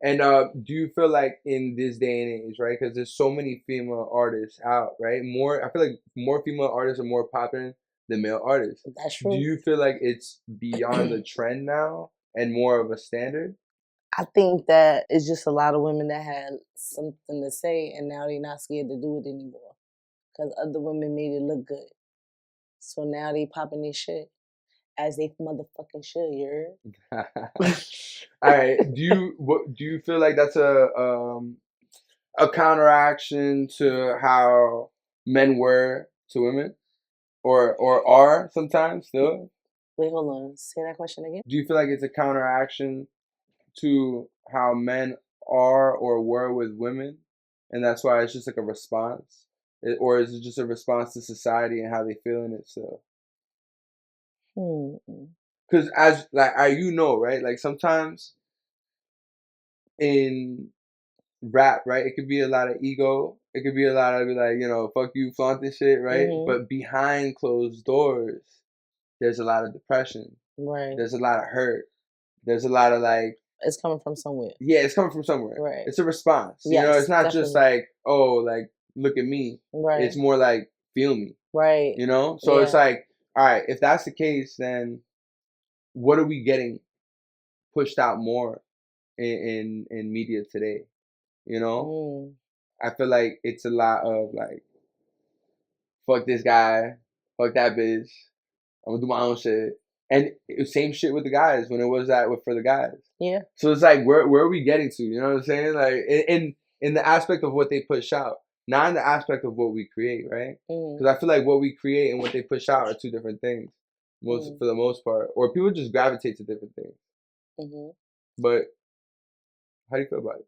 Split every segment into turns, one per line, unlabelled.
And do you feel like in this day and age, right? Because there's so many female artists out, right? I feel like more female artists are more popular than male artists.
That's
Do
true.
you feel like it's beyond the trend now and more of a standard?
I think that it's just a lot of women that had something to say, and now they're not scared to do it anymore because other women made it look good. So now they popping their shit as they motherfucking should. You heard?
All right. Do you feel like that's a counteraction to how men were to women, or are sometimes still?
Wait, hold on. Say that question again.
Do you feel like it's a counteraction to how men are or were with women, and that's why it's just like a response, or is it just a response to society and how they feel in it? So,
Hmm.
because as like right, like sometimes in rap, right, it could be a lot of ego. It could be a lot of like, fuck you, flaunt this shit, right?
Mm-hmm.
But behind closed doors, there's a lot of depression.
Right.
There's a lot of hurt. There's a lot of like,
It's coming from somewhere.
yeah, it's coming from somewhere.
Right.
It's a response.
Yes,
It's not just
definitely.
like, oh, like, look at me.
Right.
It's more like, feel me.
Right.
So it's
Yeah.
like, all right, if that's the case, then what are we getting pushed out more in media today? I feel like it's a lot of like, fuck this guy, fuck that bitch. I'm gonna do my own shit. And it was same shit with the guys when it was that for the guys.
Yeah.
So it's like, where are we getting to? You know what I'm saying? Like in the aspect of what they push out, not in the aspect of what we create, right? Because I feel like what we create and what they push out are two different things, for the most part. Or people just gravitate to different things.
Mm-hmm.
But how do you feel about it?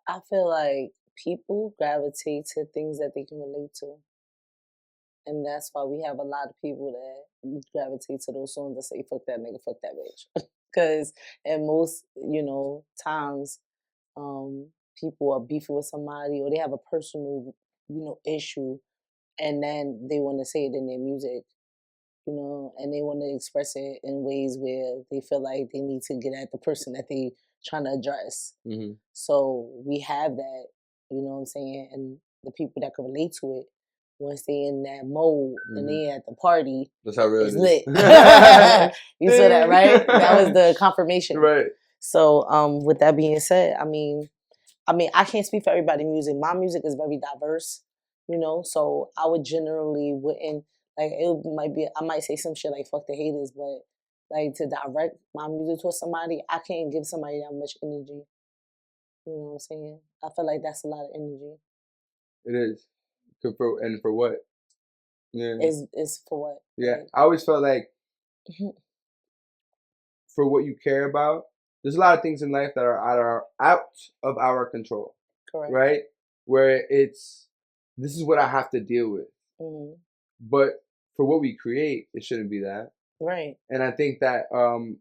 I feel like people gravitate to things that they can relate to. And that's why we have a lot of people that gravitate to those songs that say, fuck that nigga, fuck that bitch. Because in most, times, people are beefing with somebody or they have a personal, issue, and then they want to say it in their music, and they want to express it in ways where they feel like they need to get at the person that they trying to address.
Mm-hmm.
So we have that, you know what I'm saying, and the people that can relate to it, once they in that mode and they at the party,
that's how real
it's
it is.
lit. You saw that, right? That was the confirmation.
Right.
So, with that being said, I mean, I can't speak for everybody's music. My music is very diverse, so I would generally wouldn't, like, I might say some shit like fuck the haters, but like to direct my music to somebody, I can't give somebody that much energy. You know what I'm saying? I feel like that's a lot of energy.
It is. And for what? Yeah.
Is for what?
Yeah.
Like,
I always felt like for what you care about, there's a lot of things in life that are out of our control.
correct.
Right? Where this is what I have to deal with.
Mm-hmm.
But for what we create, it shouldn't be that.
Right.
And I think that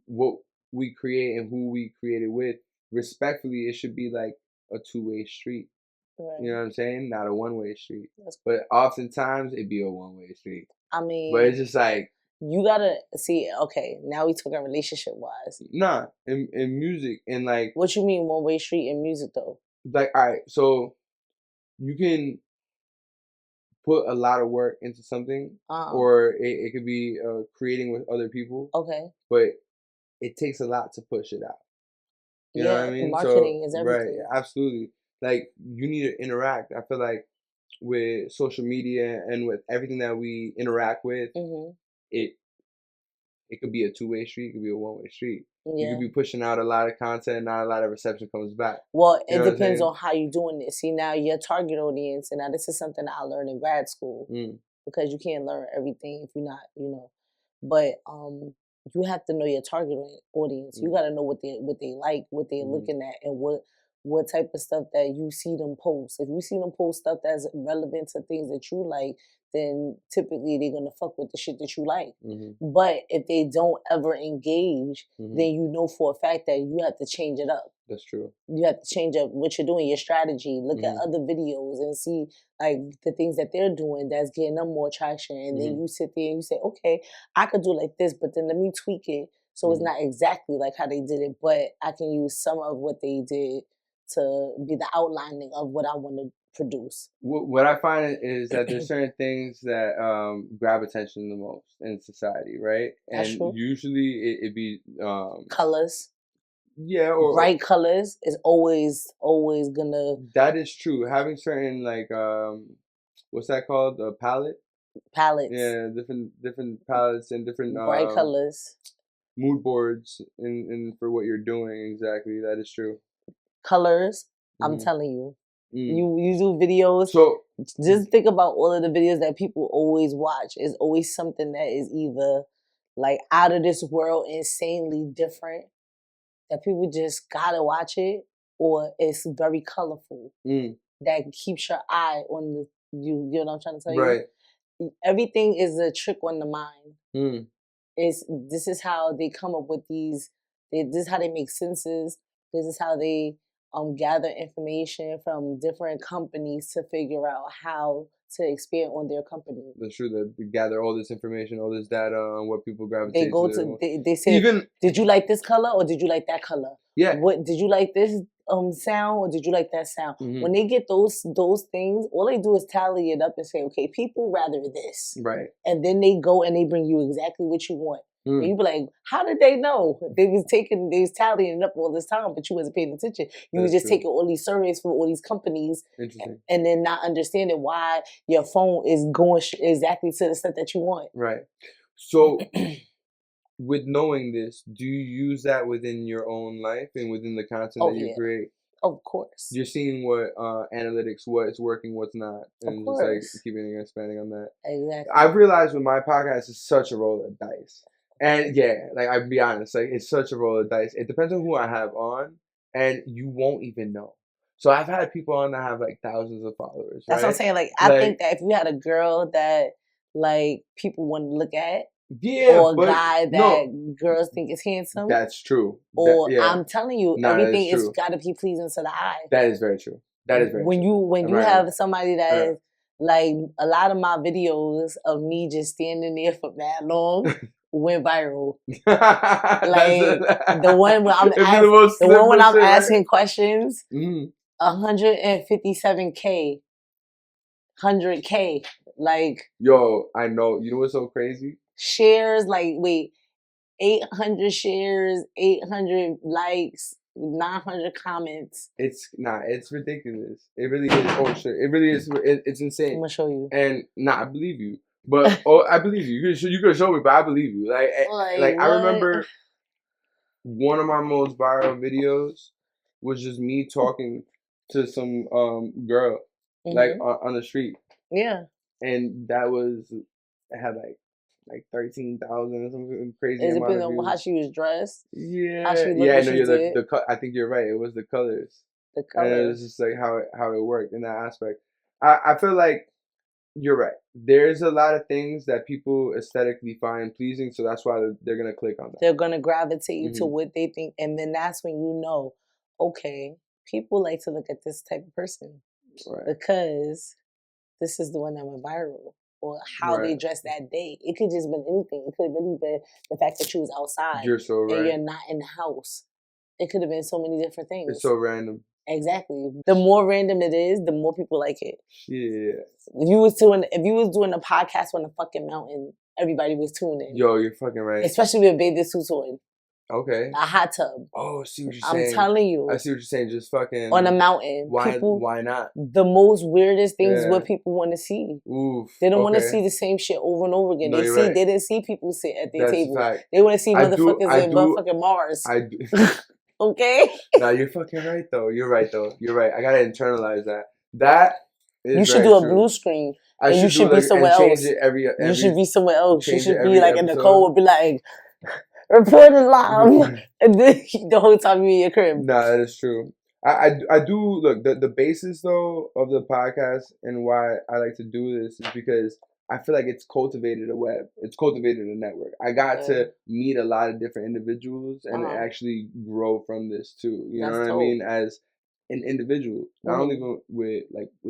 what we create and who we create it with, respectfully, it should be like a two-way street.
Right.
You know what I'm saying? Not a one-way street. But oftentimes it'd be a one-way street.
I mean,
but it's just like,
you gotta see. Okay, now we talking relationship wise.
Nah, in music and like.
What you mean one way street in music though?
Like, all right, so you can put a lot of work into something, or it could be creating with other people.
Okay.
But it takes a lot to push it out. You know what I mean?
Marketing is everything.
Right, absolutely. Like, you need to interact. I feel like with social media and with everything that we interact with, it could be a two-way street, it could be a one-way street. Yeah. You could be pushing out a lot of content, not a lot of reception comes back.
Well, it depends on how you're doing it. See, now your target audience, and now this is something that I learned in grad school, because you can't learn everything if you're not, But you have to know your target audience. You got to know what they like, what they're looking at, and what type of stuff that you see them post. If you see them post stuff that's relevant to things that you like, then typically they're gonna fuck with the shit that you like. But if they don't ever engage, then you know for a fact that you have to change it up.
That's true.
You have to change up what you're doing, your strategy. Look at other videos and see like the things that they're doing that's getting them more traction. And then you sit there and you say, okay, I could do like this, but then let me tweak it So it's not exactly like how they did it, but I can use some of what they did to be the outlining of what I want to produce.
What I find is that there's certain things that grab attention the most in society, right? And usually it be
colors.
Yeah, or
bright colors is always gonna.
That is true. Having certain like what's that called? A palette.
Palettes.
Yeah, different palettes and different
bright colors.
Mood boards in for what you're doing. Exactly, that is true.
Colors. I'm telling you. You do videos.
So
just think about all of the videos that people always watch. It's always something that is either like out of this world, insanely different, that people just gotta watch it, or it's very colorful that keeps your eye on the you know what I'm trying to tell you? Everything is a trick on the mind. This is how they come up with these. This is how they make senses. This is how they gather information from different companies to figure out how to expand on their company.
That's true. That they gather all this information, all this data on what people gravitate.
They go to. They say, even, did you like this color or did you like that color?
Yeah.
What did you like this sound or did you like that sound? When they get those things, all they do is tally it up and say, okay, people rather this.
Right.
And then they go and they bring you exactly what you want. And you be like, how did they know? They was tallying it up all this time, but you wasn't paying attention. You was just taking all these surveys from all these companies and then not understanding why your phone is going exactly to the stuff that you want.
Right. So with knowing this, do you use that within your own life and within the content that you create?
Of course.
You're seeing what analytics, what's working, what's not, and just like keeping and expanding on that.
Exactly.
I've realized with my podcast, it's such a roll of dice. And yeah, like I'll be honest, like it's such a roll of dice. It depends on who I have on, and you won't even know. So I've had people on that have like thousands of followers.
That's what I'm saying. Like I think that if you had a girl that like people want to look at, or a guy that girls think is handsome,
that's true.
Or I'm telling you, everything is got to be pleasing to the eye.
That is very true. That is very
true. When you have somebody that is like, a lot of my videos of me just standing there for that long went viral. Like the one where I'm asking questions, 157K, 100K. Like,
yo, I know. You know what's so crazy?
Shares, like, 800 shares, 800 likes, 900 comments.
It's ridiculous. It really is. Oh shit, it really is. It's insane.
I'm gonna show you.
And I believe you. But I believe you. You could show me, but I believe you. Like I remember one of my most viral videos was just me talking to some girl like on the street.
Yeah.
And that it had like 13,000 or something crazy.
Is it depending on how she was dressed?
Yeah.
How she looked,
yeah, no, I think you're right. It was the colors.
The colors.
And it was just like how it worked in that aspect. I feel like you're right. There's a lot of things that people aesthetically find pleasing, so that's why they're gonna click on that.
They're gonna gravitate you to what they think, and then that's when you know, okay, people like to look at this type of person because this is the one that went viral, or how they dressed that day. It could just been anything. It could have really been the fact that you was outside.
You're so right.
And you're not in the house. It could have been so many different things.
It's so random.
Exactly. The more random it is, the more people like it.
Yeah.
If you was doing a podcast on a fucking mountain, everybody was tuning in.
Yo, you're fucking right.
Especially with bathing suits on.
Okay.
A hot tub.
Oh, I see what you're saying.
I'm telling you.
I see what you're saying. Just fucking
on a mountain.
Why not?
The most weirdest things is what people want to see.
Oof.
They don't want to see the same shit over and over again.
No,
They didn't see people sit at their table.
Fact.
They want to see motherfuckers in motherfucking Mars.
I do.
Okay?
Nah, you're fucking right though. You're right. I gotta internalize that. That is
you should do a blue screen. And you should be somewhere else. You should be somewhere else. You should be like in the cold would be like reporting live. And then the whole time you in your crib.
Nah, that is true. I do look the basis though of the podcast and why I like to do this is because I feel like it's cultivated a web. It's cultivated a network. I got to meet a lot of different individuals and actually grow from this too. You know what I mean? As an individual, not only with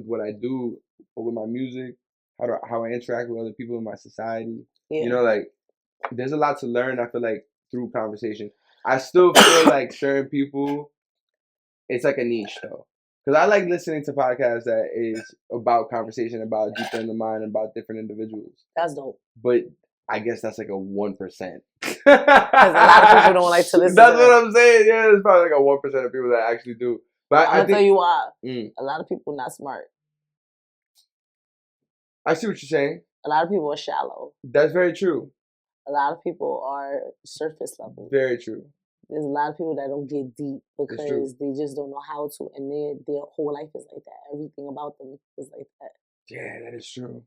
what I do, but with my music, how I interact with other people in my society. Yeah. You know, like there's a lot to learn. I feel like through conversation. I still feel like certain people, it's like a niche though. Because I like listening to podcasts that is about conversation, about deeper in the mind, about different individuals.
That's dope.
But I guess that's like a 1%.
Because a lot of people don't like to listen.
That's what I'm saying. Yeah, there's probably like a 1% of people that actually do. But
I'm gonna tell you why. A lot of people not smart.
I see what you're saying.
A lot of people are shallow.
That's very true.
A lot of people are surface level.
Very true.
There's a lot of people that don't get deep because they just don't know how to, and their whole life is like that. Everything about them is like that.
Yeah, that is true.